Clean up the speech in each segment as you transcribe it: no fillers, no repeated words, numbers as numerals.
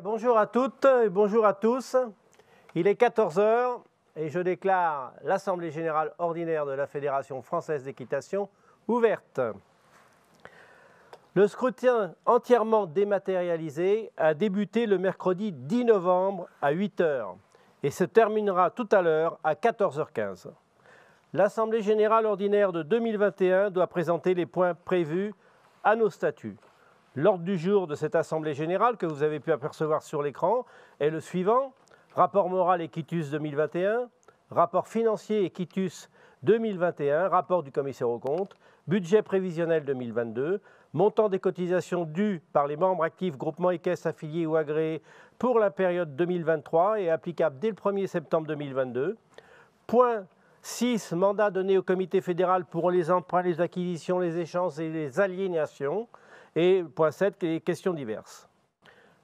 Bonjour à toutes et bonjour à tous. Il est 14 heures et je déclare l'Assemblée générale ordinaire de la Fédération française d'équitation ouverte. Le scrutin entièrement dématérialisé a débuté le mercredi 10 novembre à 8 heures et se terminera tout à l'heure à 14h15. L'Assemblée générale ordinaire de 2021 doit présenter les points prévus à nos statuts. L'ordre du jour de cette Assemblée générale, que vous avez pu apercevoir sur l'écran, est le suivant. Rapport moral et quitus 2021, rapport financier et quitus 2021, rapport du commissaire aux comptes, budget prévisionnel 2022, montant des cotisations dues par les membres actifs, groupements et caisses affiliés ou agréés pour la période 2023 et applicable dès le 1er septembre 2022. Point 6, mandat donné au comité fédéral pour les emprunts, les acquisitions, les échanges et les aliénations. Et point 7, les questions diverses.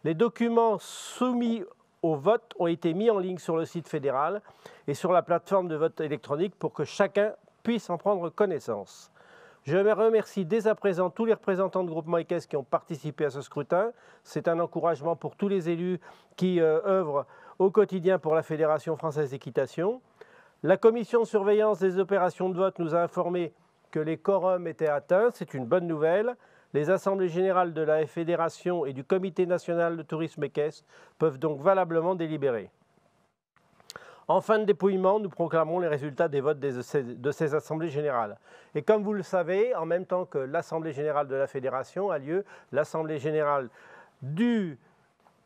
Les documents soumis au vote ont été mis en ligne sur le site fédéral et sur la plateforme de vote électronique pour que chacun puisse en prendre connaissance. Je remercie dès à présent tous les représentants de groupements et caisses qui ont participé à ce scrutin. C'est un encouragement pour tous les élus qui œuvrent au quotidien pour la Fédération française d'équitation. La commission de surveillance des opérations de vote nous a informé que les quorums étaient atteints. C'est une bonne nouvelle. Les assemblées générales de la Fédération et du Comité national de tourisme équestre peuvent donc valablement délibérer. En fin de dépouillement, nous proclamons les résultats des votes de ces assemblées générales. Et comme vous le savez, en même temps que l'Assemblée générale de la Fédération a lieu l'Assemblée générale du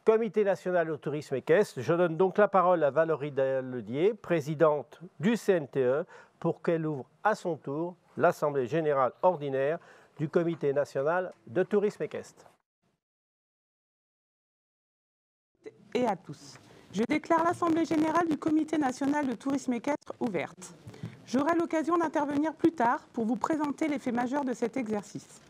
Comité national de tourisme équestre. Je donne donc la parole à Valérie Daledier, présidente du CNTE, pour qu'elle ouvre à son tour l'Assemblée générale ordinaire du Comité national de tourisme équestre. Et à tous. Je déclare l'Assemblée générale du Comité national de tourisme équestre ouverte. J'aurai l'occasion d'intervenir plus tard pour vous présenter les faits majeurs de cet exercice.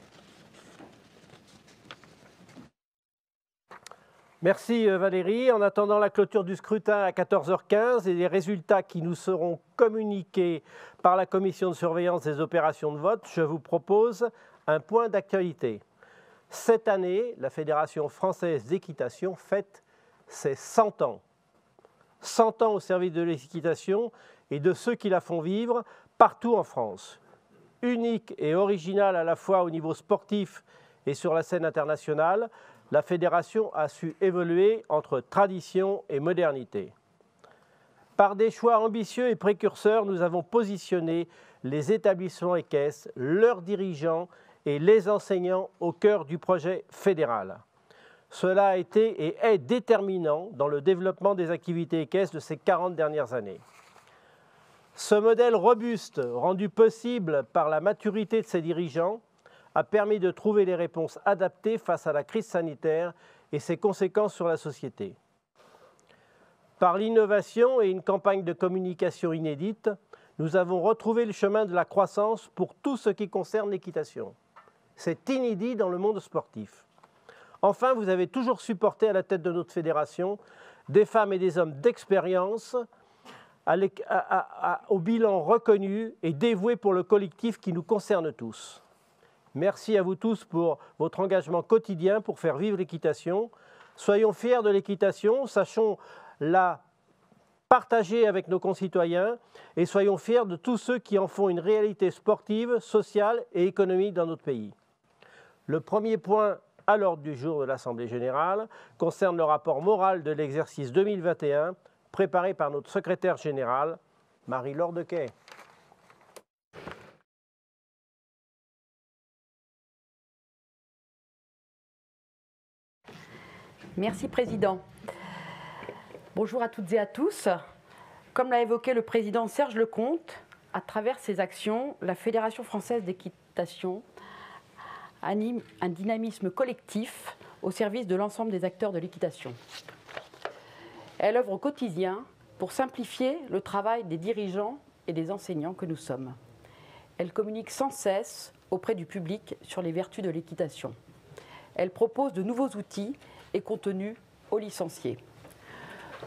Merci Valérie. En attendant la clôture du scrutin à 14h15 et les résultats qui nous seront communiqués par la commission de surveillance des opérations de vote, je vous propose un point d'actualité. Cette année, la Fédération française d'équitation fête ses 100 ans. 100 ans au service de l'équitation et de ceux qui la font vivre partout en France. Unique et originale à la fois au niveau sportif et sur la scène internationale, la Fédération a su évoluer entre tradition et modernité. Par des choix ambitieux et précurseurs, nous avons positionné les établissements équestres, leurs dirigeants et les enseignants au cœur du projet fédéral. Cela a été et est déterminant dans le développement des activités équestres de ces 40 dernières années. Ce modèle robuste, rendu possible par la maturité de ses dirigeants, a permis de trouver les réponses adaptées face à la crise sanitaire et ses conséquences sur la société. Par l'innovation et une campagne de communication inédite, nous avons retrouvé le chemin de la croissance pour tout ce qui concerne l'équitation. C'est inédit dans le monde sportif. Enfin, vous avez toujours supporté à la tête de notre fédération des femmes et des hommes d'expérience au bilan reconnu et dévoués pour le collectif qui nous concerne tous. Merci à vous tous pour votre engagement quotidien pour faire vivre l'équitation. Soyons fiers de l'équitation, sachons la partager avec nos concitoyens et soyons fiers de tous ceux qui en font une réalité sportive, sociale et économique dans notre pays. Le premier point à l'ordre du jour de l'Assemblée générale concerne le rapport moral de l'exercice 2021 préparé par notre secrétaire générale, Marie-Laure Dequet. Merci Président. Bonjour à toutes et à tous. Comme l'a évoqué le Président Serge Lecomte, à travers ses actions, la Fédération française d'équitation anime un dynamisme collectif au service de l'ensemble des acteurs de l'équitation. Elle œuvre au quotidien pour simplifier le travail des dirigeants et des enseignants que nous sommes. Elle communique sans cesse auprès du public sur les vertus de l'équitation. Elle propose de nouveaux outils et contenus aux licenciés.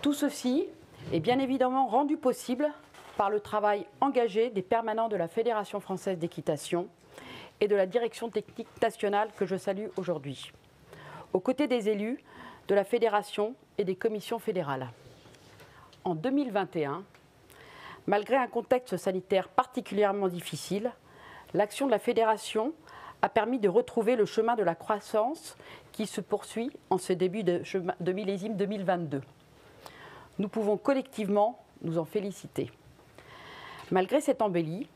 Tout ceci est bien évidemment rendu possible par le travail engagé des permanents de la Fédération française d'équitation et de la direction technique nationale que je salue aujourd'hui. Aux côtés des élus, de la Fédération et des commissions fédérales. En 2021, malgré un contexte sanitaire particulièrement difficile, l'action de la Fédération a permis de retrouver le chemin de la croissance qui se poursuit en ce début de millésime 2022. Nous pouvons collectivement nous en féliciter. Malgré cette embellie,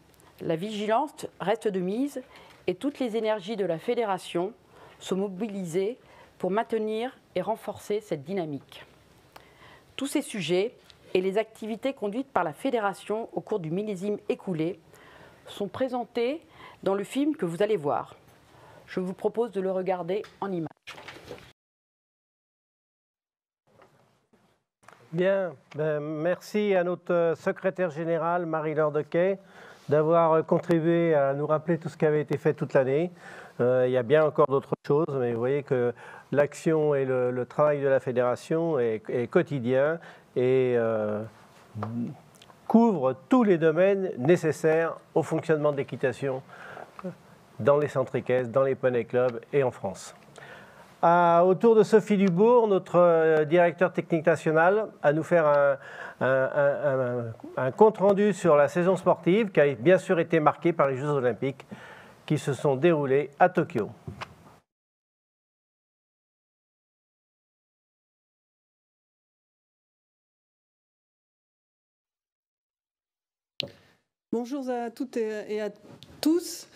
la vigilance reste de mise et toutes les énergies de la Fédération sont mobilisées pour maintenir et renforcer cette dynamique. Tous ces sujets et les activités conduites par la Fédération au cours du millésime écoulé sont présentés dans le film que vous allez voir. Je vous propose de le regarder en images. Bien, merci à notre secrétaire générale, Marie-Laure Dequet, d'avoir contribué à nous rappeler tout ce qui avait été fait toute l'année. Il y a bien encore d'autres choses, mais vous voyez que l'action et le travail de la Fédération est quotidien et couvre tous les domaines nécessaires au fonctionnement de l'équitation dans les centres équestres, dans les poney clubs et en France. Autour de Sophie Dubourg, notre directeur technique national, à nous faire un compte-rendu sur la saison sportive qui a bien sûr été marquée par les Jeux olympiques qui se sont déroulés à Tokyo. Bonjour à toutes et à tous.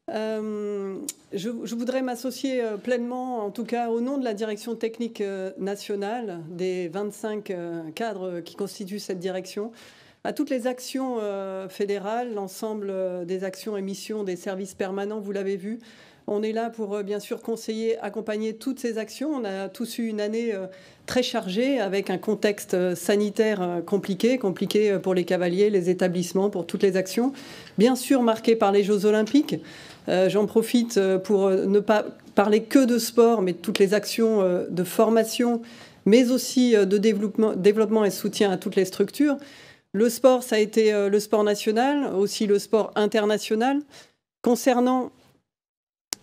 Je voudrais m'associer pleinement, en tout cas au nom de la direction technique nationale, des 25 cadres qui constituent cette direction, à toutes les actions fédérales, l'ensemble des actions et missions des services permanents, vous l'avez vu. On est là pour, bien sûr, conseiller, accompagner toutes ces actions. On a tous eu une année très chargée avec un contexte sanitaire compliqué pour les cavaliers, les établissements, pour toutes les actions. Bien sûr, marqué par les Jeux olympiques. J'en profite pour ne pas parler que de sport, mais de toutes les actions de formation, mais aussi de développement et soutien à toutes les structures. Le sport, ça a été le sport national, aussi le sport international. Concernant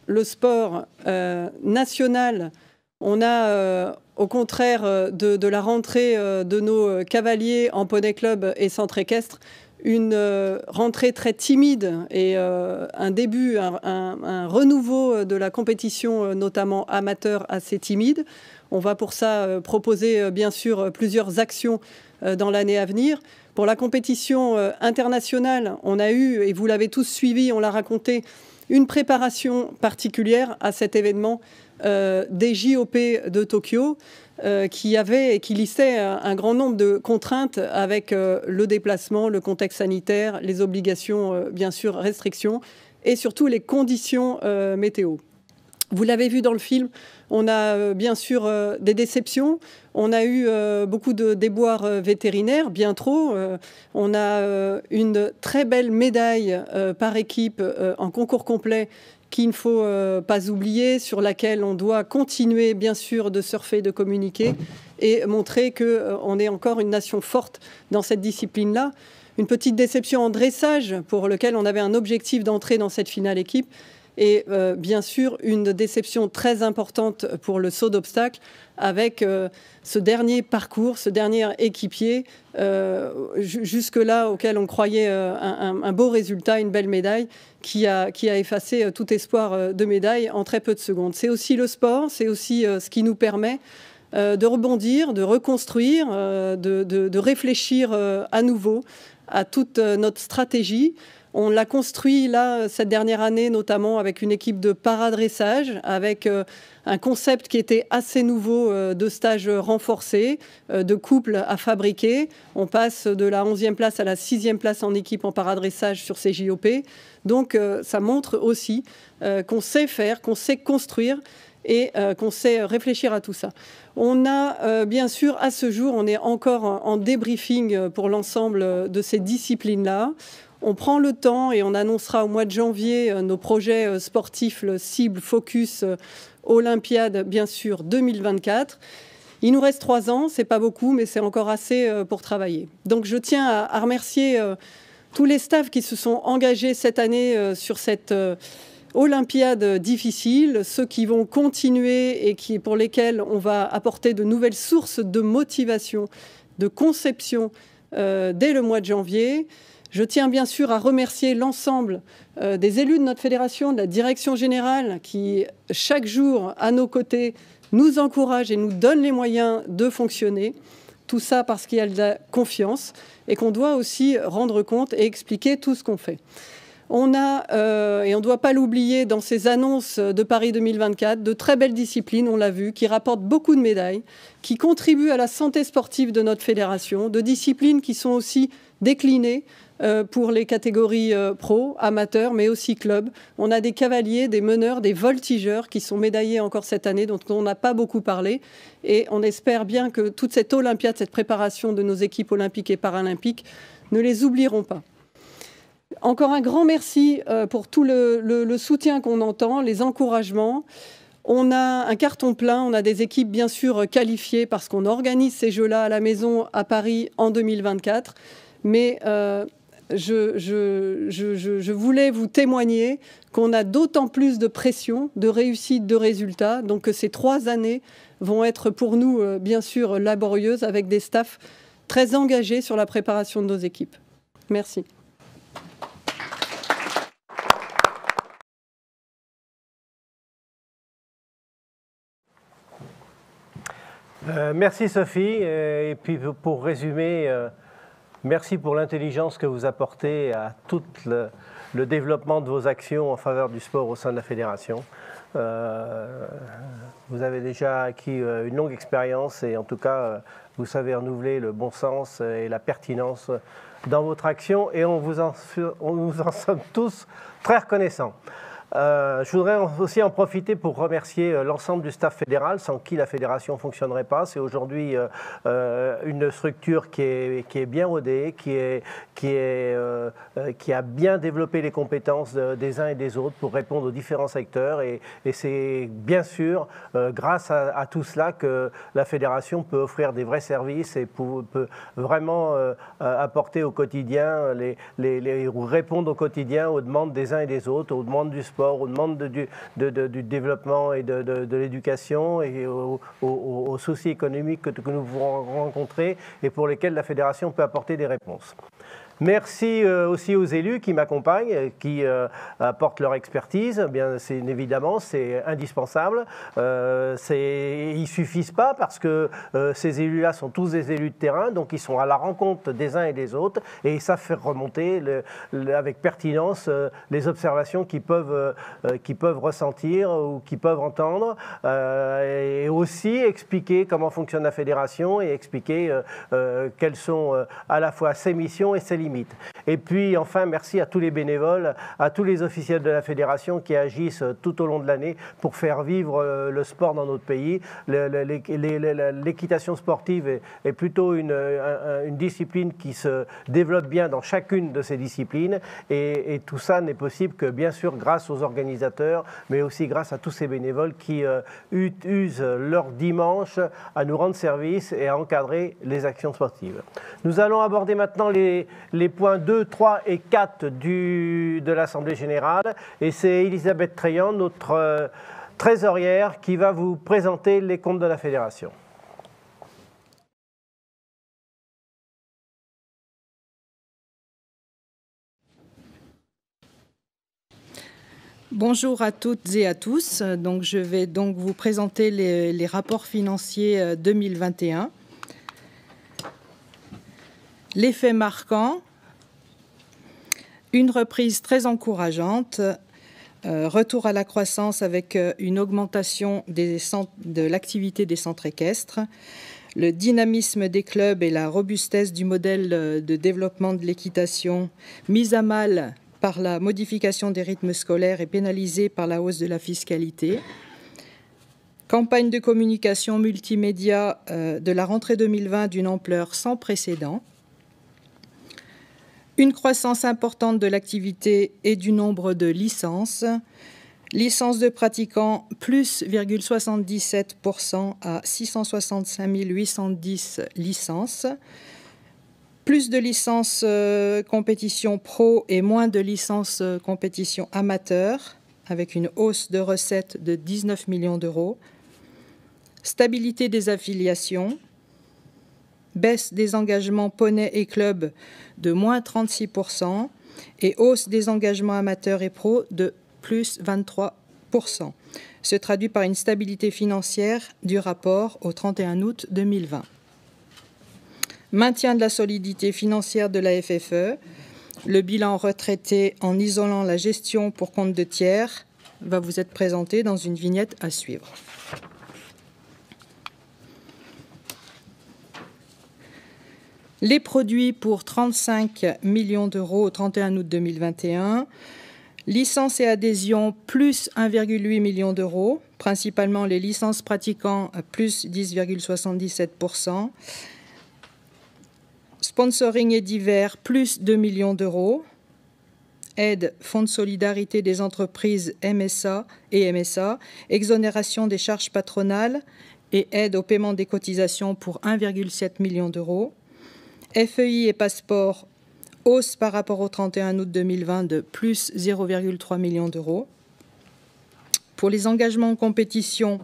le sport national, on a au contraire de la rentrée de nos cavaliers en poney club et centre équestre, une rentrée très timide et un début, un renouveau de la compétition, notamment amateur, assez timide. On va pour ça proposer bien sûr plusieurs actions dans l'année à venir. Pour la compétition internationale, on a eu, et vous l'avez tous suivi, on l'a raconté, une préparation particulière à cet événement des JOP de Tokyo qui avait et qui listait un grand nombre de contraintes avec le déplacement, le contexte sanitaire, les obligations, bien sûr, restrictions et surtout les conditions météo. Vous l'avez vu dans le film, on a bien sûr des déceptions. On a eu beaucoup de déboires vétérinaires, bien trop. On a une très belle médaille par équipe en concours complet qu'il ne faut pas oublier, sur laquelle on doit continuer bien sûr de surfer, de communiquer et montrer qu'on est encore une nation forte dans cette discipline-là. Une petite déception en dressage pour lequel on avait un objectif d'entrer dans cette finale équipe. Et bien sûr, une déception très importante pour le saut d'obstacle avec ce dernier parcours, ce dernier équipier, jusque-là auquel on croyait un beau résultat, une belle médaille, qui a effacé tout espoir de médaille en très peu de secondes. C'est aussi le sport, c'est aussi ce qui nous permet de rebondir, de reconstruire, de réfléchir à nouveau à toute notre stratégie. On l'a construit là cette dernière année, notamment avec une équipe de paradressage, avec un concept qui était assez nouveau de stage renforcé, de couple à fabriquer. On passe de la 11e place à la 6e place en équipe en paradressage sur ces JOP. Donc ça montre aussi qu'on sait faire, qu'on sait construire et qu'on sait réfléchir à tout ça. On a bien sûr, à ce jour, on est encore en débriefing pour l'ensemble de ces disciplines-là. On prend le temps et on annoncera au mois de janvier nos projets sportifs, le cible, focus, Olympiade, bien sûr, 2024. Il nous reste 3 ans, c'est pas beaucoup, mais c'est encore assez pour travailler. Donc je tiens à remercier tous les staffs qui se sont engagés cette année sur cette Olympiades difficiles, ceux qui vont continuer et pour lesquels on va apporter de nouvelles sources de motivation, de conception dès le mois de janvier. Je tiens bien sûr à remercier l'ensemble des élus de notre fédération, de la direction générale qui, chaque jour, à nos côtés, nous encourage et nous donne les moyens de fonctionner. Tout ça parce qu'il y a de la confiance et qu'on doit aussi rendre compte et expliquer tout ce qu'on fait. On a, et on ne doit pas l'oublier dans ces annonces de Paris 2024, de très belles disciplines, on l'a vu, qui rapportent beaucoup de médailles, qui contribuent à la santé sportive de notre fédération, de disciplines qui sont aussi déclinées pour les catégories pro, amateurs, mais aussi clubs. On a des cavaliers, des meneurs, des voltigeurs qui sont médaillés encore cette année, dont on n'a pas beaucoup parlé. Et on espère bien que toute cette Olympiade, cette préparation de nos équipes olympiques et paralympiques, ne les oublieront pas. Encore un grand merci pour tout le soutien qu'on entend, les encouragements. On a un carton plein, on a des équipes bien sûr qualifiées parce qu'on organise ces Jeux-là à la maison à Paris en 2024. Mais je voulais vous témoigner qu'on a d'autant plus de pression, de réussite, de résultats. Donc ces 3 années vont être pour nous bien sûr laborieuses avec des staffs très engagés sur la préparation de nos équipes. Merci. Merci Sophie. Et puis pour résumer, merci pour l'intelligence que vous apportez à tout le développement de vos actions en faveur du sport au sein de la fédération. Vous avez déjà acquis une longue expérience et en tout cas, vous savez renouveler le bon sens et la pertinence dans votre action et nous en sommes tous très reconnaissants. Je voudrais aussi en profiter pour remercier l'ensemble du staff fédéral, sans qui la fédération ne fonctionnerait pas. C'est aujourd'hui une structure qui est bien rodée, qui a bien développé les compétences des uns et des autres pour répondre aux différents secteurs. Et c'est bien sûr grâce à tout cela que la fédération peut offrir des vrais services et peut vraiment apporter au quotidien, répondre au quotidien aux demandes des uns et des autres, aux demandes du sport, aux demandes du développement et de l'éducation et aux soucis économiques que nous pouvons rencontrer et pour lesquels la fédération peut apporter des réponses. Merci aussi aux élus qui m'accompagnent, qui apportent leur expertise. Bien, évidemment, c'est indispensable. Ils ne suffisent pas parce que ces élus-là sont tous des élus de terrain, donc ils sont à la rencontre des uns et des autres et ils savent faire remonter avec pertinence les observations qu'ils peuvent ressentir ou qu'ils peuvent entendre et aussi expliquer comment fonctionne la fédération et expliquer quelles sont à la fois ses missions et ses limites. Et puis enfin, merci à tous les bénévoles, à tous les officiels de la fédération qui agissent tout au long de l'année pour faire vivre le sport dans notre pays. L'équitation sportive est plutôt une discipline qui se développe bien dans chacune de ces disciplines et tout ça n'est possible que bien sûr grâce aux organisateurs, mais aussi grâce à tous ces bénévoles qui usent leur dimanche à nous rendre service et à encadrer les actions sportives. Nous allons aborder maintenant les points 2, 3 et 4 de l'Assemblée générale. Et c'est Elisabeth Treillant, notre trésorière, qui va vous présenter les comptes de la fédération. Bonjour à toutes et à tous. Donc, je vais donc vous présenter les rapports financiers 2021. Les faits marquants, une reprise très encourageante, retour à la croissance avec une augmentation de l'activité des centres équestres, le dynamisme des clubs et la robustesse du modèle de développement de l'équitation mise à mal par la modification des rythmes scolaires et pénalisée par la hausse de la fiscalité. Campagne de communication multimédia de la rentrée 2020 d'une ampleur sans précédent. Une croissance importante de l'activité et du nombre de licences. Licences de pratiquants, plus 0,77% à 665 810 licences. Plus de licences compétition pro et moins de licences compétition amateur. avec une hausse de recettes de 19 millions d'euros. Stabilité des affiliations, baisse des engagements poney et club de moins 36% et hausse des engagements amateurs et pros de plus 23%. Se traduit par une stabilité financière du rapport au 31 août 2020. Maintien de la solidité financière de la FFE. Le bilan retraité en isolant la gestion pour compte de tiers va vous être présenté dans une vignette à suivre. Les produits pour 35 millions d'euros au 31 août 2021. Licences et adhésions plus 1,8 million d'euros, principalement les licences pratiquants à plus 10,77%. Sponsoring et divers plus 2 millions d'euros. Aide Fonds de solidarité des entreprises MSA et MSA, exonération des charges patronales et aide au paiement des cotisations pour 1,7 million d'euros. FEI et passeport, hausse par rapport au 31 août 2020 de plus 0,3 million d'euros. Pour les engagements en compétition,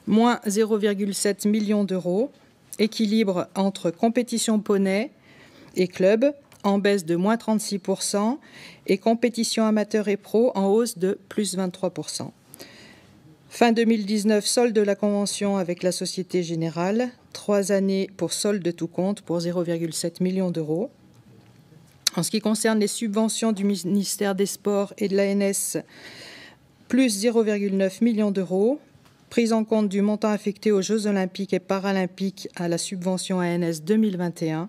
moins 0,7 million d'euros. Équilibre entre compétition poney et club, en baisse de moins 36%, et compétition amateur et pro en hausse de plus 23%. Fin 2019, solde de la convention avec la Société Générale, 3 années pour solde de tout compte pour 0,7 million d'euros. En ce qui concerne les subventions du ministère des Sports et de l'ANS, plus 0,9 million d'euros, prise en compte du montant affecté aux Jeux olympiques et paralympiques à la subvention ANS 2021.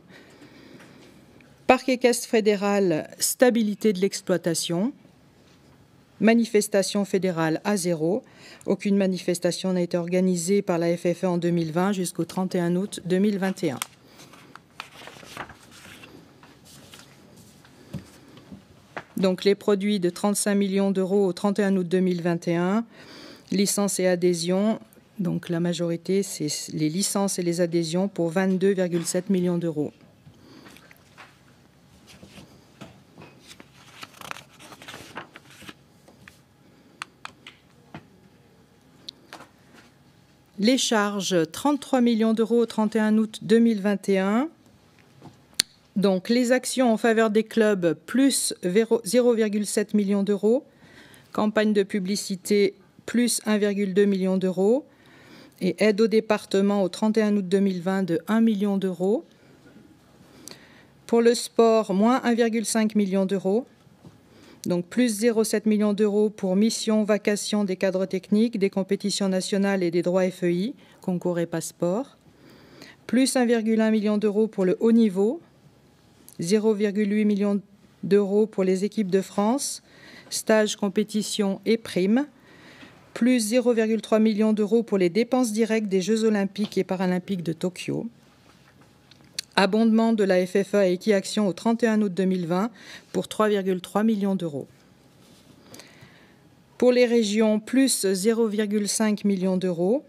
Parc équestre fédéral, stabilité de l'exploitation. Manifestation fédérale à zéro. Aucune manifestation n'a été organisée par la FFE en 2020 jusqu'au 31 août 2021. Donc les produits de 35 millions d'euros au 31 août 2021, licences et adhésions, donc la majorité c'est les licences et les adhésions pour 22,7 millions d'euros. Les charges, 33 millions d'euros au 31 août 2021. Donc les actions en faveur des clubs, plus 0,7 million d'euros. Campagne de publicité, plus 1,2 million d'euros. Et aide au département au 31 août 2020 de 1 million d'euros. Pour le sport, moins 1,5 million d'euros. Donc plus 0,7 million d'euros pour mission, vacation des cadres techniques, des compétitions nationales et des droits FEI, concours et passeport. Plus 1,1 million d'euros pour le haut niveau. 0,8 million d'euros pour les équipes de France, stages, compétitions et primes. Plus 0,3 million d'euros pour les dépenses directes des Jeux olympiques et paralympiques de Tokyo. Abondement de la FFA et Equiaction au 31 août 2020 pour 3,3 millions d'euros. Pour les régions, plus 0,5 millions d'euros.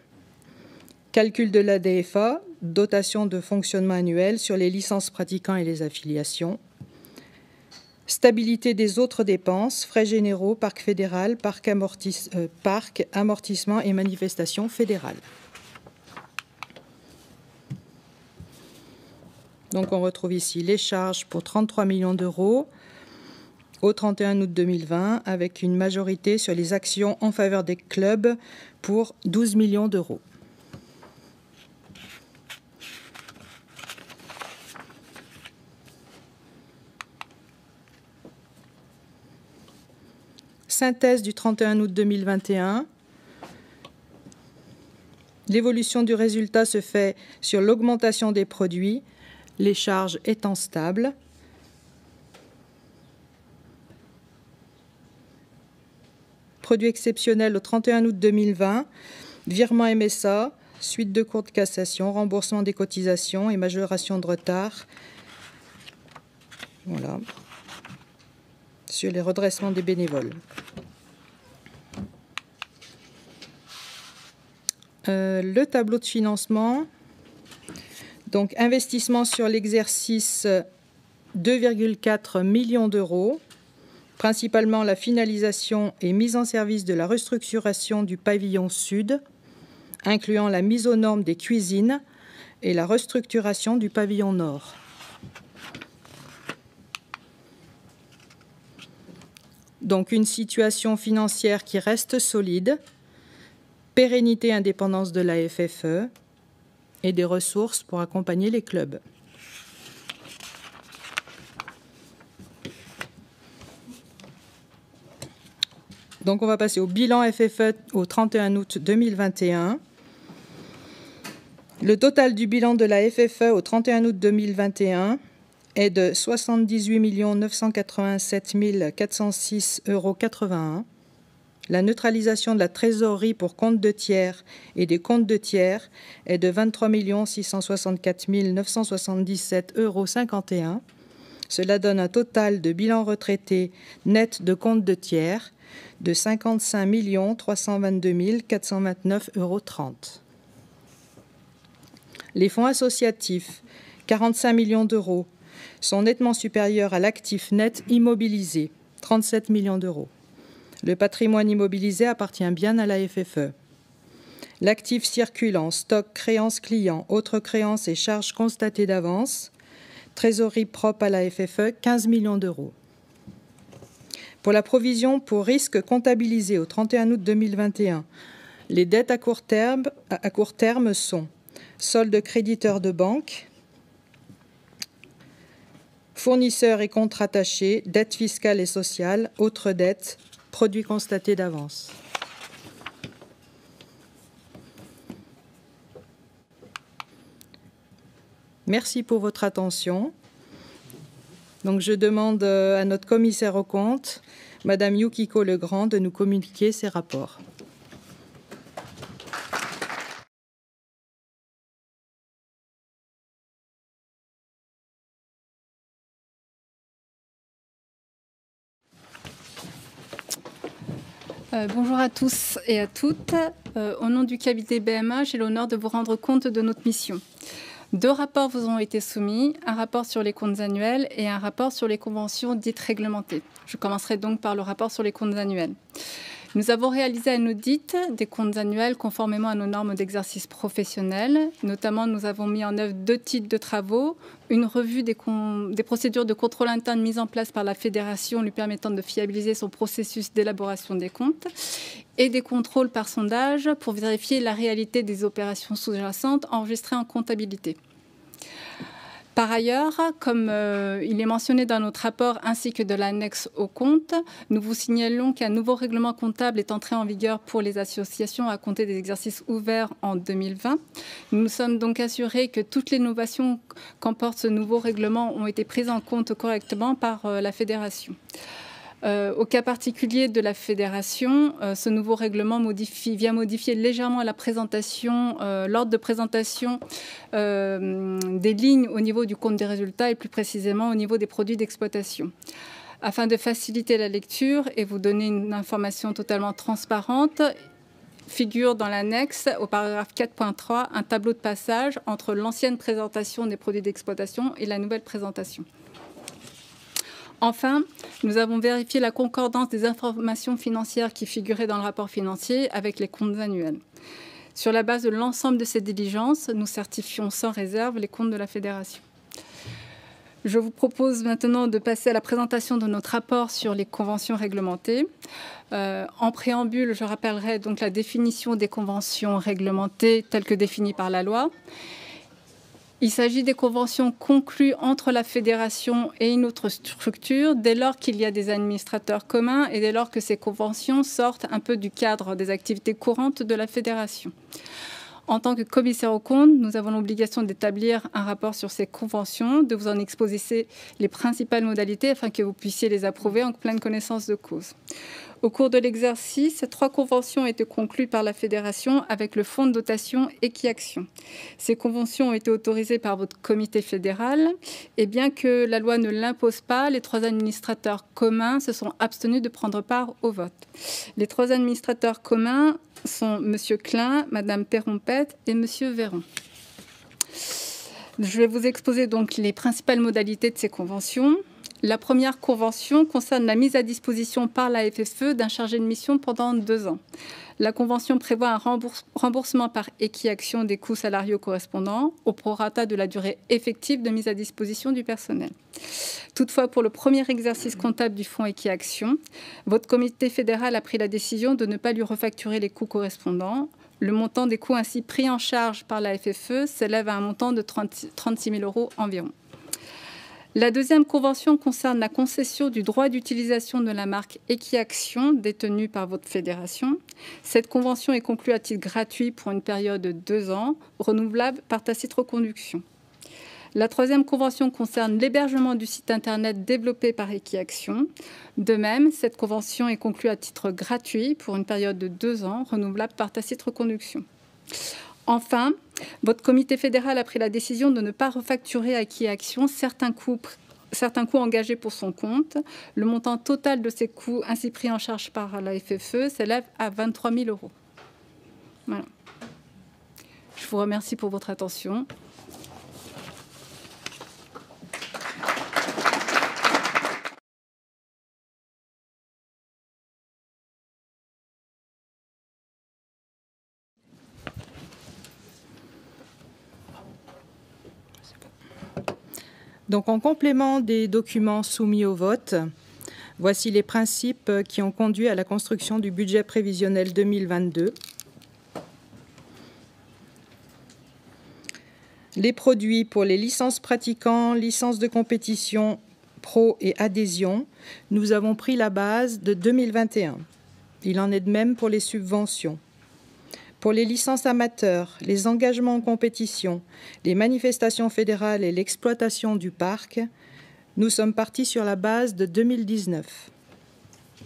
Calcul de l'ADFA, dotation de fonctionnement annuel sur les licences pratiquants et les affiliations. Stabilité des autres dépenses, frais généraux, parc fédéral, parc amortissement et manifestations fédérales. Donc on retrouve ici les charges pour 33 millions d'euros au 31 août 2020 avec une majorité sur les actions en faveur des clubs pour 12 millions d'euros. Synthèse du 31 août 2021. L'évolution du résultat se fait sur l'augmentation des produits, les charges étant stables. Produit exceptionnel au 31 août 2020, virement MSA, suite de cours de cassation, remboursement des cotisations et majoration de retard. Voilà. Sur les redressements des bénévoles. Le tableau de financement. Donc, investissement sur l'exercice 2,4 millions d'euros. principalement la finalisation et mise en service de la restructuration du pavillon sud, incluant la mise aux normes des cuisines et la restructuration du pavillon nord. Donc une situation financière qui reste solide, pérennité et indépendance de la FFE et des ressources pour accompagner les clubs. Donc on va passer au bilan FFE au 31 août 2021. Le total du bilan de la FFE au 31 août 2021 est de 78 987 406,81 €. La neutralisation de la trésorerie pour compte de tiers et des comptes de tiers est de 23 664 977,51 €. Cela donne un total de bilan retraité net de compte de tiers de 55 322 429,30 €. Les fonds associatifs, 45 millions d'euros, sont nettement supérieurs à l'actif net immobilisé, 37 millions d'euros. Le patrimoine immobilisé appartient bien à la FFE. L'actif circulant, stock, créances clients, autres créances et charges constatées d'avance, trésorerie propre à la FFE, 15 millions d'euros. Pour la provision pour risque comptabilisée au 31 août 2021, les dettes à court terme sont solde créditeur de banque, fournisseurs et comptes rattachés, dettes fiscales et sociales, autres dettes, produits constatés d'avance. Merci pour votre attention. Donc je demande à notre commissaire aux comptes, Madame Yukiko Legrand, de nous communiquer ses rapports. Bonjour à tous et à toutes. Au nom du cabinet BMA, j'ai l'honneur de vous rendre compte de notre mission. 2 rapports vous ont été soumis, un rapport sur les comptes annuels et un rapport sur les conventions dites réglementées. Je commencerai donc par le rapport sur les comptes annuels. Nous avons réalisé un audit des comptes annuels conformément à nos normes d'exercice professionnel. Notamment, nous avons mis en œuvre 2 types de travaux. Une revue des procédures de contrôle interne mises en place par la fédération lui permettant de fiabiliser son processus d'élaboration des comptes et des contrôles par sondage pour vérifier la réalité des opérations sous-jacentes enregistrées en comptabilité. Par ailleurs, comme il est mentionné dans notre rapport ainsi que de l'annexe au compte, nous vous signalons qu'un nouveau règlement comptable est entré en vigueur pour les associations à compter des exercices ouverts en 2020. Nous nous sommes donc assurés que toutes les innovations qu'emporte ce nouveau règlement ont été prises en compte correctement par la fédération. Au cas particulier de la fédération, ce nouveau règlement vient modifier légèrement la présentation, l'ordre de présentation des lignes au niveau du compte des résultats et plus précisément au niveau des produits d'exploitation. Afin de faciliter la lecture et vous donner une information totalement transparente, figure dans l'annexe au paragraphe 4.3 un tableau de passage entre l'ancienne présentation des produits d'exploitation et la nouvelle présentation. Enfin, nous avons vérifié la concordance des informations financières qui figuraient dans le rapport financier avec les comptes annuels. Sur la base de l'ensemble de ces diligences, nous certifions sans réserve les comptes de la fédération. Je vous propose maintenant de passer à la présentation de notre rapport sur les conventions réglementées. En préambule, je rappellerai donc la définition des conventions réglementées telles que définies par la loi. Il s'agit des conventions conclues entre la fédération et une autre structure dès lors qu'il y a des administrateurs communs et dès lors que ces conventions sortent un peu du cadre des activités courantes de la fédération. En tant que commissaire aux comptes, nous avons l'obligation d'établir un rapport sur ces conventions, de vous en exposer les principales modalités afin que vous puissiez les approuver en pleine connaissance de cause. Au cours de l'exercice, 3 conventions ont été conclues par la fédération avec le fonds de dotation Equiaction. Ces conventions ont été autorisées par votre comité fédéral et bien que la loi ne l'impose pas, les 3 administrateurs communs se sont abstenus de prendre part au vote. Les 3 administrateurs communs sont M. Klein, Mme Perrompette et M. Véron. Je vais vous exposer donc les principales modalités de ces conventions. La première convention concerne la mise à disposition par la FFE d'un chargé de mission pendant 2 ans. La convention prévoit un remboursement par équiaction des coûts salariaux correspondants au prorata de la durée effective de mise à disposition du personnel. Toutefois, pour le premier exercice comptable du fonds équiaction, votre comité fédéral a pris la décision de ne pas lui refacturer les coûts correspondants. Le montant des coûts ainsi pris en charge par la FFE s'élève à un montant de 36 000 € environ. La deuxième convention concerne la concession du droit d'utilisation de la marque Equiaction détenue par votre fédération. Cette convention est conclue à titre gratuit pour une période de 2 ans, renouvelable par tacite reconduction. La troisième convention concerne l'hébergement du site internet développé par Equiaction. De même, cette convention est conclue à titre gratuit pour une période de 2 ans, renouvelable par tacite reconduction. Enfin, votre comité fédéral a pris la décision de ne pas refacturer à Equiaction certains coûts engagés pour son compte. Le montant total de ces coûts ainsi pris en charge par la FFE s'élève à 23 000 €. Voilà. Je vous remercie pour votre attention. Donc, en complément des documents soumis au vote, voici les principes qui ont conduit à la construction du budget prévisionnel 2022. Les produits pour les licences pratiquants, licences de compétition, pro et adhésion, nous avons pris la base de 2021. Il en est de même pour les subventions. Pour les licences amateurs, les engagements en compétition, les manifestations fédérales et l'exploitation du parc, nous sommes partis sur la base de 2019.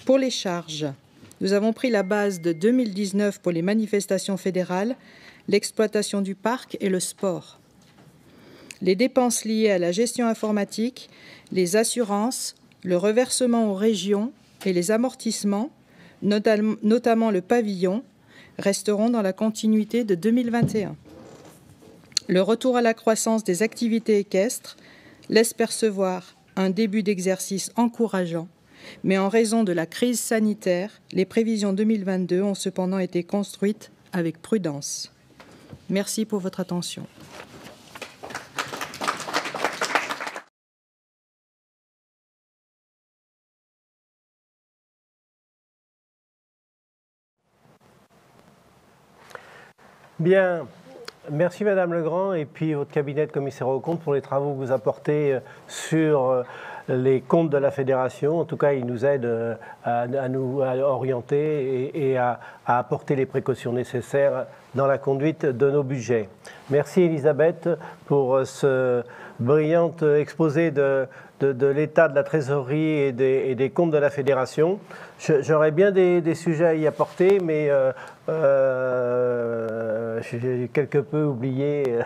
Pour les charges, nous avons pris la base de 2019 pour les manifestations fédérales, l'exploitation du parc et le sport. Les dépenses liées à la gestion informatique, les assurances, le reversement aux régions et les amortissements, notamment le pavillon, resteront dans la continuité de 2021. Le retour à la croissance des activités équestres laisse percevoir un début d'exercice encourageant, mais en raison de la crise sanitaire, les prévisions 2022 ont cependant été construites avec prudence. Merci pour votre attention. Bien, merci Madame Legrand et puis votre cabinet de commissaire aux comptes pour les travaux que vous apportez sur les comptes de la fédération. En tout cas, il nous aide à nous orienter et à apporter les précautions nécessaires dans la conduite de nos budgets. Merci Elisabeth pour ce brillant exposé de l'état de la trésorerie et des comptes de la fédération. J'aurais bien des sujets à y apporter, mais j'ai quelque peu oublié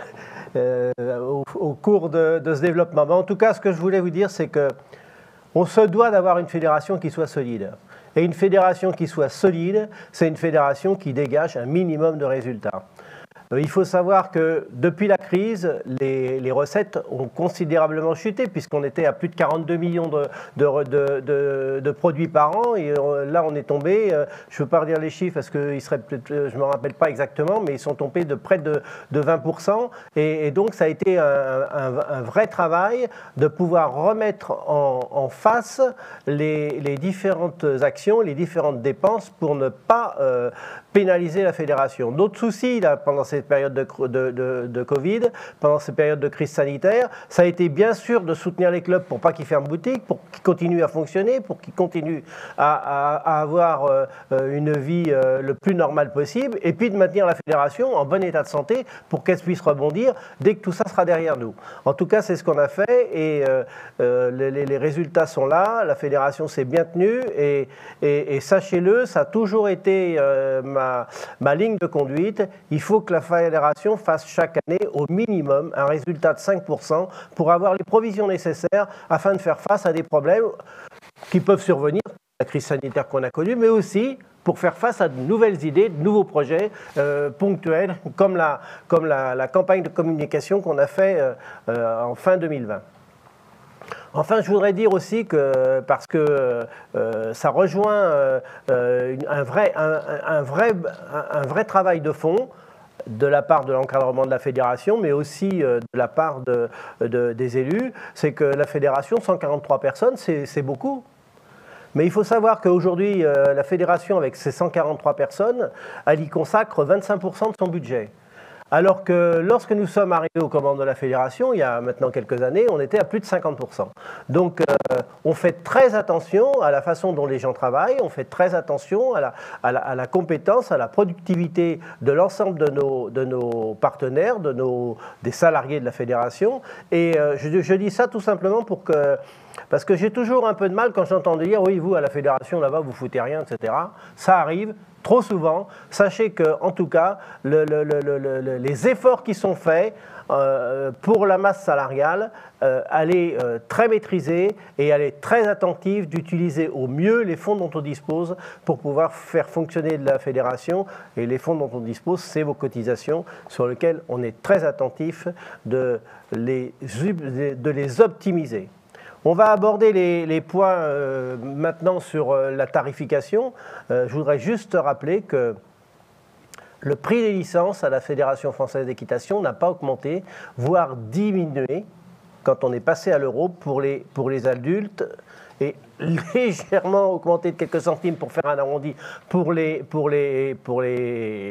au cours de ce développement. Mais en tout cas, ce que je voulais vous dire, c'est qu'on se doit d'avoir une fédération qui soit solide. Et une fédération qui soit solide, c'est une fédération qui dégage un minimum de résultats. Il faut savoir que depuis la crise, les recettes ont considérablement chuté puisqu'on était à plus de 42 millions de produits par an et là on est tombé, je ne veux pas redire les chiffres parce que je ne me rappelle pas exactement, mais ils sont tombés de près de 20% et donc ça a été un vrai travail de pouvoir remettre en face les différentes actions, les différentes dépenses pour ne pas pénaliser la fédération. Notre souci là, pendant cette période de Covid, pendant ces périodes de crise sanitaire, ça a été bien sûr de soutenir les clubs pour pas qu'ils ferment boutique, pour qu'ils continuent à fonctionner, pour qu'ils continuent à avoir une vie le plus normale possible, et puis de maintenir la fédération en bon état de santé pour qu'elle puisse rebondir dès que tout ça sera derrière nous. En tout cas, c'est ce qu'on a fait et les résultats sont là, la fédération s'est bien tenue et sachez-le, ça a toujours été ma ligne de conduite. Il faut que la fédération fasse chaque année au minimum un résultat de 5% pour avoir les provisions nécessaires afin de faire face à des problèmes qui peuvent survenir, la crise sanitaire qu'on a connue, mais aussi pour faire face à de nouvelles idées, de nouveaux projets ponctuels, comme la campagne de communication qu'on a fait en fin 2020. Enfin, je voudrais dire aussi que, parce que ça rejoint un vrai travail de fond de la part de l'encadrement de la fédération, mais aussi de la part des élus, c'est que la fédération, 143 personnes, c'est beaucoup. Mais il faut savoir qu'aujourd'hui, la fédération, avec ses 143 personnes, elle y consacre 25% de son budget. Alors que lorsque nous sommes arrivés aux commandes de la fédération, il y a maintenant quelques années, on était à plus de 50%. Donc on fait très attention à la façon dont les gens travaillent, on fait très attention à la compétence, à la productivité de l'ensemble de nos partenaires, des salariés de la fédération. Et je dis ça tout simplement parce que j'ai toujours un peu de mal quand j'entends dire « oui, vous, à la fédération, là-bas, vous foutez rien, etc. » Ça arrive trop souvent. Sachez qu'en tout cas, les efforts qui sont faits pour la masse salariale, elle est très maîtrisée et elle est très attentive d'utiliser au mieux les fonds dont on dispose pour pouvoir faire fonctionner la fédération. Et les fonds dont on dispose, c'est vos cotisations sur lesquelles on est très attentif de les optimiser. On va aborder les points maintenant sur la tarification. Je voudrais juste rappeler que le prix des licences à la Fédération française d'équitation n'a pas augmenté, voire diminué quand on est passé à l'euro pour les adultes et légèrement augmenté de quelques centimes pour faire un arrondi pour les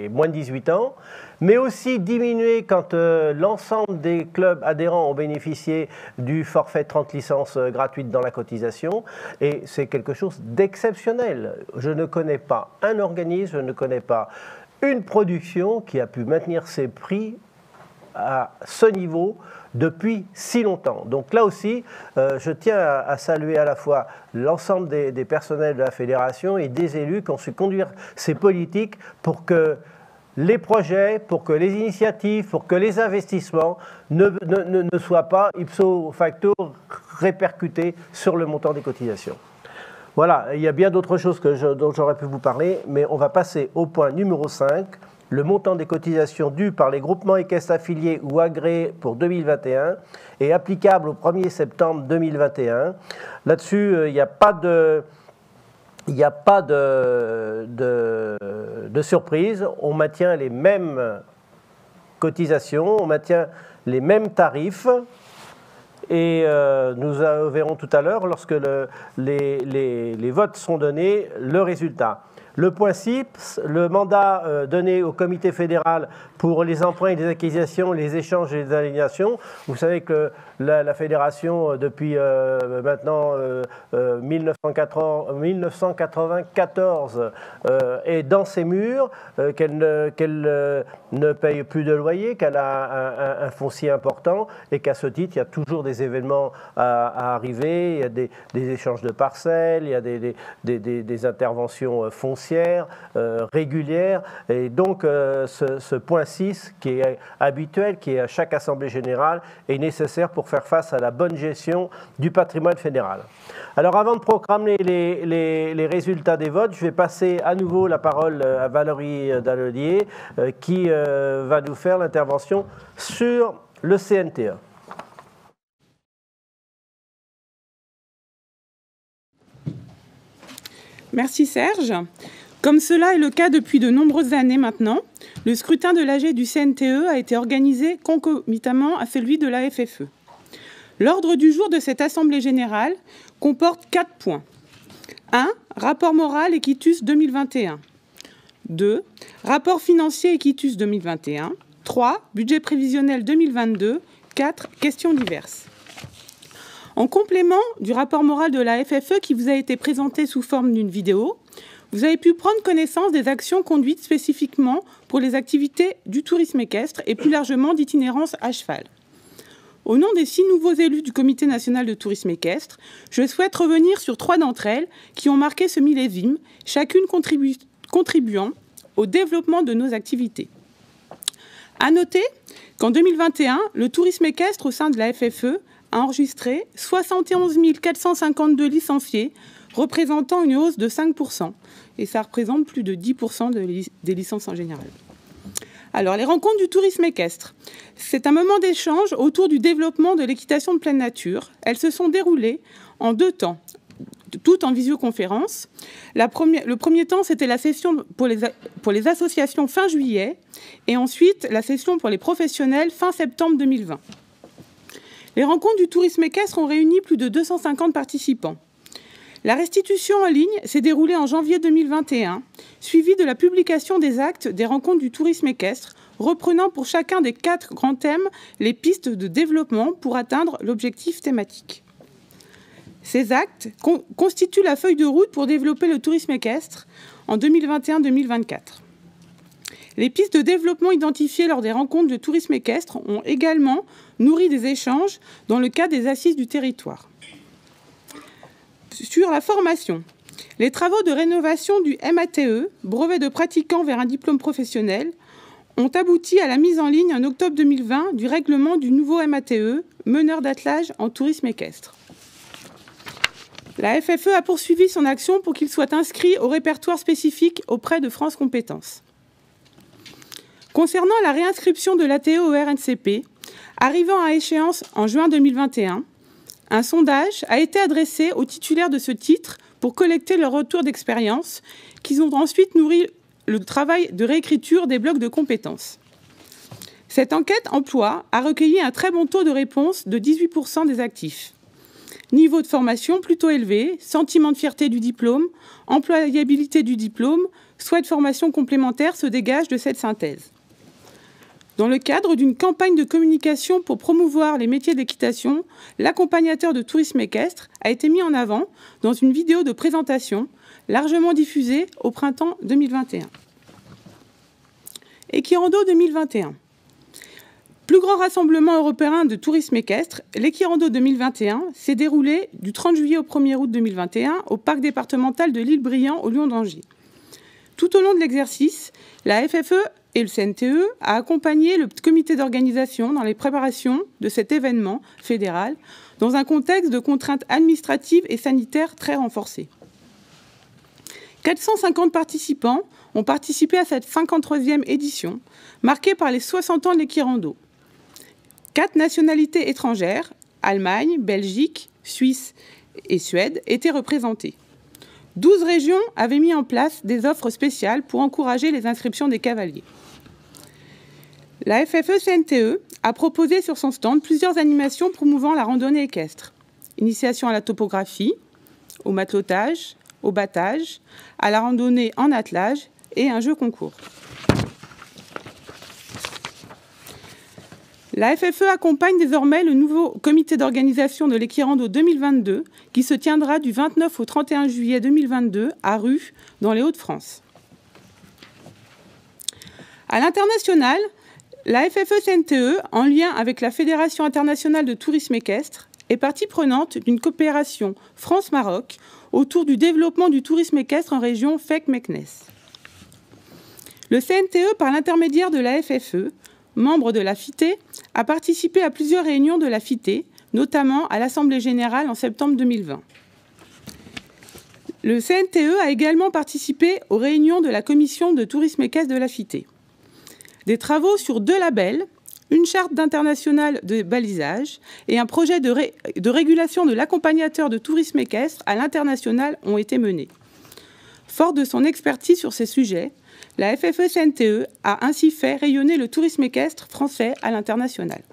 moins de 18 ans, mais aussi diminué quand l'ensemble des clubs adhérents ont bénéficié du forfait 30 licences gratuites dans la cotisation, et c'est quelque chose d'exceptionnel. Je ne connais pas un organisme, je ne connais pas une production qui a pu maintenir ses prix à ce niveau depuis si longtemps. Donc là aussi, je tiens à saluer à la fois l'ensemble des personnels de la fédération et des élus qui ont su conduire ces politiques pour que les projets, pour que les initiatives, pour que les investissements ne soient pas ipso facto répercutés sur le montant des cotisations. Voilà, il y a bien d'autres choses dont j'aurais pu vous parler, mais on va passer au point numéro 5, le montant des cotisations dues par les groupements équestres affiliés ou agréés pour 2021 est applicable au 1er septembre 2021. Là-dessus, il n'y a pas de surprise. On maintient les mêmes cotisations, on maintient les mêmes tarifs. Et nous verrons tout à l'heure, lorsque les votes sont donnés, le résultat. Le point 6, le mandat donné au comité fédéral pour les emprunts et les acquisitions, les échanges et les alienations. Vous savez que la fédération, depuis maintenant 1994, est dans ses murs, qu'elle ne paye plus de loyer, qu'elle a un foncier important et qu'à ce titre, il y a toujours des événements à arriver, il y a des échanges de parcelles, il y a des interventions foncières régulières. Et donc, ce point 6, qui est habituel, qui est à chaque assemblée générale, est nécessaire pour faire face à la bonne gestion du patrimoine fédéral. Alors, avant de proclamer les résultats des votes, je vais passer à nouveau la parole à Valérie Dallodier, qui va nous faire l'intervention sur le CNTE. Merci Serge. Comme cela est le cas depuis de nombreuses années maintenant, le scrutin de l'AG du CNTE a été organisé concomitamment à celui de la FFE. L'ordre du jour de cette Assemblée générale comporte 4 points. 1. Rapport moral et quitus 2021. 2. Rapport financier et quitus 2021. 3. Budget prévisionnel 2022. 4. Questions diverses. En complément du rapport moral de la FFE qui vous a été présenté sous forme d'une vidéo, vous avez pu prendre connaissance des actions conduites spécifiquement pour les activités du tourisme équestre et plus largement d'itinérance à cheval. Au nom des 6 nouveaux élus du Comité national de tourisme équestre, je souhaite revenir sur 3 d'entre elles qui ont marqué ce millésime, chacune contribuant au développement de nos activités. À noter qu'en 2021, le tourisme équestre au sein de la FFE a enregistré 71 452 licenciés, représentant une hausse de 5%, et ça représente plus de 10% des licences en général. Alors, les rencontres du tourisme équestre. C'est un moment d'échange autour du développement de l'équitation de pleine nature. Elles se sont déroulées en 2 temps, toutes en visioconférence. Le premier temps, c'était la session pour les associations fin juillet et ensuite la session pour les professionnels fin septembre 2020. Les rencontres du tourisme équestre ont réuni plus de 250 participants. La restitution en ligne s'est déroulée en janvier 2021, suivie de la publication des actes des rencontres du tourisme équestre, reprenant pour chacun des 4 grands thèmes les pistes de développement pour atteindre l'objectif thématique. Ces actes constituent la feuille de route pour développer le tourisme équestre en 2021-2024. Les pistes de développement identifiées lors des rencontres de tourisme équestre ont également nourri des échanges dans le cadre des assises du territoire. Sur la formation, les travaux de rénovation du MATE, brevet de pratiquant vers un diplôme professionnel, ont abouti à la mise en ligne en octobre 2020 du règlement du nouveau MATE, meneur d'attelage en tourisme équestre. La FFE a poursuivi son action pour qu'il soit inscrit au répertoire spécifique auprès de France Compétences. Concernant la réinscription de l'ATE au RNCP, arrivant à échéance en juin 2021, un sondage a été adressé aux titulaires de ce titre pour collecter leur retour d'expérience, qui ont ensuite nourri le travail de réécriture des blocs de compétences. Cette enquête emploi a recueilli un très bon taux de réponse de 18% des actifs. Niveau de formation plutôt élevé, sentiment de fierté du diplôme, employabilité du diplôme, souhait de formation complémentaire se dégagent de cette synthèse. Dans le cadre d'une campagne de communication pour promouvoir les métiers d'équitation, l'accompagnateur de tourisme équestre a été mis en avant dans une vidéo de présentation largement diffusée au printemps 2021. Equirando 2021. Plus grand rassemblement européen de tourisme équestre, l'Equirando 2021 s'est déroulé du 30 juillet au 1er août 2021 au parc départemental de l'Île-Briand au Lion d'Angers. Tout au long de l'exercice, la FFE et le CNTE a accompagné le comité d'organisation dans les préparations de cet événement fédéral dans un contexte de contraintes administratives et sanitaires très renforcées. 450 participants ont participé à cette 53e édition, marquée par les 60 ans de l'Equirando. 4 nationalités étrangères, Allemagne, Belgique, Suisse et Suède, étaient représentées. 12 régions avaient mis en place des offres spéciales pour encourager les inscriptions des cavaliers. La FFE-CNTE a proposé sur son stand plusieurs animations promouvant la randonnée équestre. Initiation à la topographie, au matelotage, au battage, à la randonnée en attelage et un jeu concours. La FFE accompagne désormais le nouveau comité d'organisation de l'Equirando 2022 qui se tiendra du 29 au 31 juillet 2022 à Rue, dans les Hauts-de-France. À l'international, la FFE-CNTE, en lien avec la Fédération internationale de tourisme équestre, est partie prenante d'une coopération France-Maroc autour du développement du tourisme équestre en région Fekmeknes. Le CNTE, par l'intermédiaire de la FFE, membre de la FITE, a participé à plusieurs réunions de la FITE, notamment à l'Assemblée générale en septembre 2020. Le CNTE a également participé aux réunions de la commission de tourisme équestre de la FITE. Des travaux sur 2 labels, une charte d'international de balisage et un projet de régulation de l'accompagnateur de tourisme équestre à l'international ont été menés. Fort de son expertise sur ces sujets, la FFE-CNTE a ainsi fait rayonner le tourisme équestre français à l'international.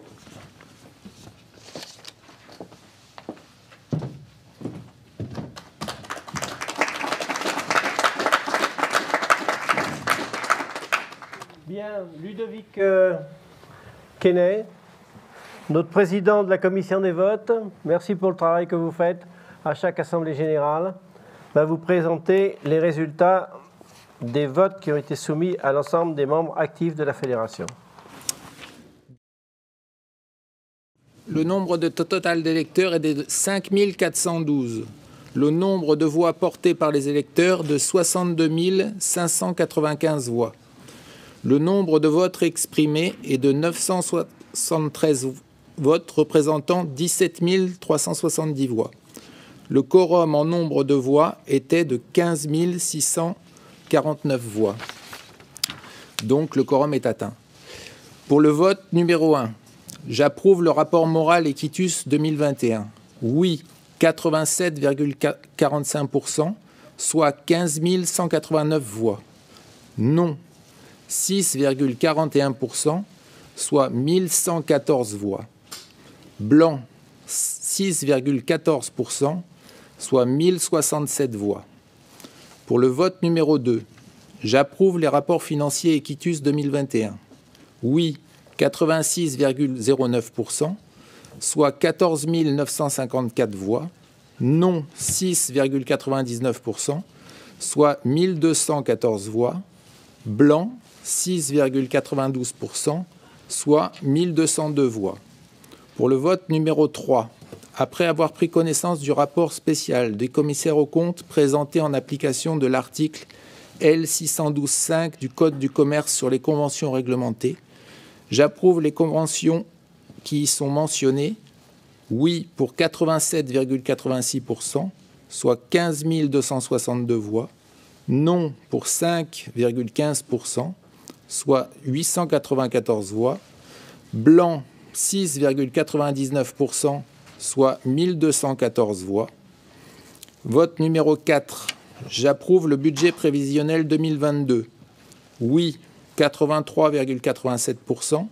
Bien, Ludovic Quesnay, notre président de la commission des votes, merci pour le travail que vous faites à chaque assemblée générale, va vous présenter les résultats des votes qui ont été soumis à l'ensemble des membres actifs de la fédération. Le nombre total d'électeurs est de 5 412. Le nombre de voix portées par les électeurs de 62 595 voix. Le nombre de votes exprimés est de 973 votes représentant 17 370 voix. Le quorum en nombre de voix était de 15 649 voix. Donc le quorum est atteint. Pour le vote numéro 1, j'approuve le rapport moral et quitus 2021. Oui, 87,45%, soit 15 189 voix. Non, 6,41%, soit 1114 voix. Blanc, 6,14%, soit 1067 voix. Pour le vote numéro 2, j'approuve les rapports financiers et quitus 2021. Oui, 86,09%, soit 14 954 voix. Non, 6,99%, soit 1214 voix. Blanc, 6,92%, soit 1202 voix. Pour le vote numéro 3, après avoir pris connaissance du rapport spécial des commissaires aux comptes présenté en application de l'article L612.5 du Code du commerce sur les conventions réglementées, j'approuve les conventions qui y sont mentionnées. Oui pour 87,86%, soit 15 262 voix. Non pour 5,15%, soit 894 voix. Blanc 6,99%, soit 1214 voix. Vote numéro 4. J'approuve le budget prévisionnel 2022. Oui, 83,87%,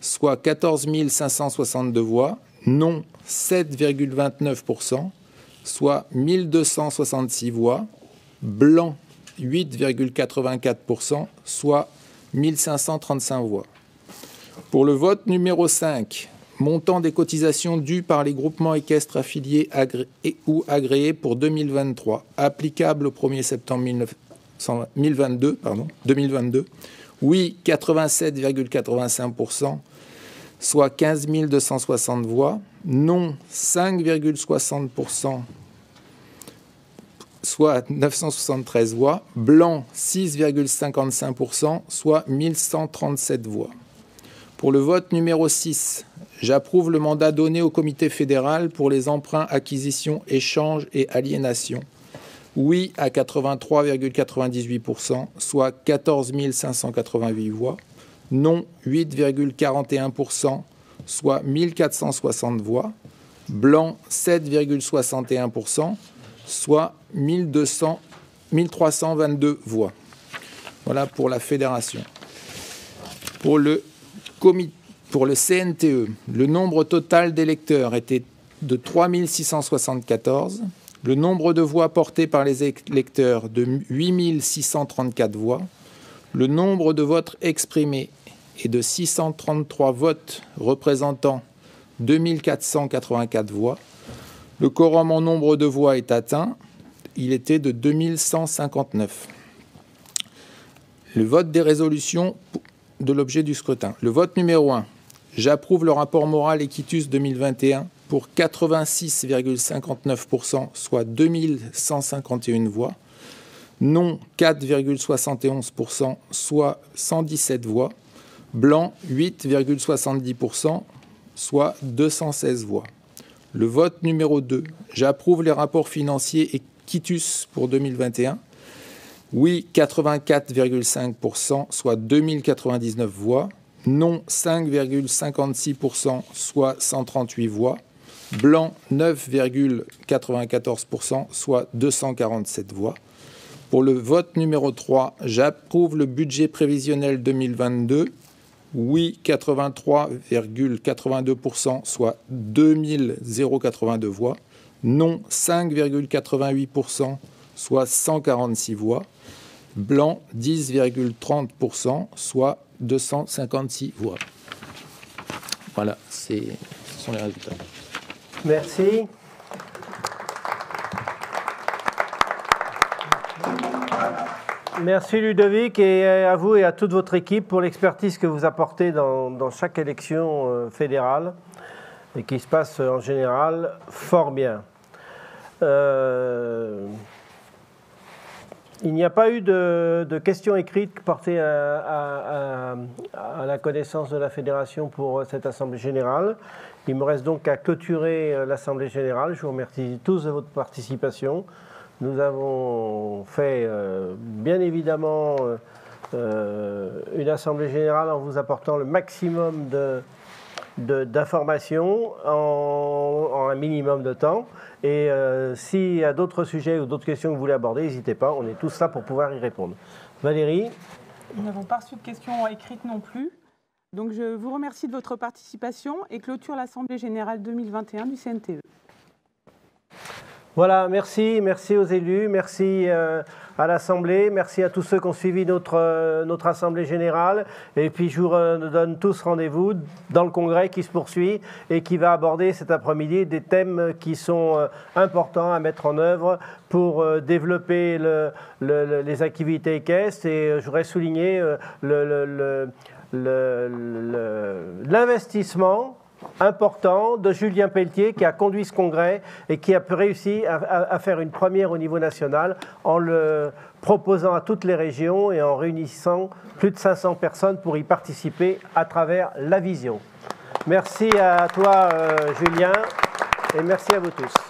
soit 14 562 voix. Non, 7,29%, soit 1266 voix. Blanc, 8,84%, soit 1535 voix. Pour le vote numéro 5, montant des cotisations dues par les groupements équestres affiliés ou agréés pour 2023, applicable au 1er septembre 2022. Oui, 87,85%, soit 15 260 voix. Non, 5,60%, soit 973 voix. Blanc, 6,55%, soit 1137 voix. Pour le vote numéro 6, j'approuve le mandat donné au comité fédéral pour les emprunts, acquisitions, échanges et aliénations. Oui à 83,98%, soit 14 588 voix. Non, 8,41%, soit 1460 voix. Blanc, 7,61%, soit 1322 voix. Voilà pour la fédération. Pour le CNTE, le nombre total d'électeurs était de 3 674. Le nombre de voix portées par les électeurs de 8 634 voix. Le nombre de votes exprimés est de 633 votes représentant 2484 voix. Le quorum en nombre de voix est atteint. Il était de 2159. Le vote des résolutions de l'objet du scrutin. Le vote numéro 1. J'approuve le rapport moral et quitus 2021 pour 86,59%, soit 2151 voix. Non, 4,71%, soit 117 voix. Blanc, 8,70%, soit 216 voix. Le vote numéro 2. J'approuve les rapports financiers et quitus pour 2021. Oui, 84,5%, soit 2099 voix. Non, 5,56%, soit 138 voix. Blanc, 9,94%, soit 247 voix. Pour le vote numéro 3, j'approuve le budget prévisionnel 2022. Oui, 83,82%, soit 2082 voix. Non, 5,88%, soit 146 voix. Blanc, 10,30%, soit 256 voix. Voilà, ce sont les résultats. Merci. Merci Ludovic, et à vous et à toute votre équipe pour l'expertise que vous apportez dans chaque élection fédérale et qui se passe en général fort bien. Il n'y a pas eu de questions écrites portées à la connaissance de la Fédération pour cette Assemblée générale. Il me reste donc à clôturer l'Assemblée générale. Je vous remercie tous de votre participation. Nous avons fait bien évidemment une assemblée générale en vous apportant le maximum d'informations en un minimum de temps. Et s'il y a d'autres sujets ou d'autres questions que vous voulez aborder, n'hésitez pas, on est tous là pour pouvoir y répondre. Valérie? Nous n'avons pas reçu de questions écrites non plus. Donc je vous remercie de votre participation et clôture l'Assemblée générale 2021 du CNTE. Voilà, merci aux élus, merci à l'Assemblée, merci à tous ceux qui ont suivi notre Assemblée générale. Et puis je vous donne tous rendez-vous dans le congrès qui se poursuit et qui va aborder cet après-midi des thèmes qui sont importants à mettre en œuvre pour développer les activités équestres. Et je voudrais souligner l'investissement important de Julien Pelletier qui a conduit ce congrès et qui a réussi à faire une première au niveau national en le proposant à toutes les régions et en réunissant plus de 500 personnes pour y participer à travers la vision. Merci à toi Julien et merci à vous tous.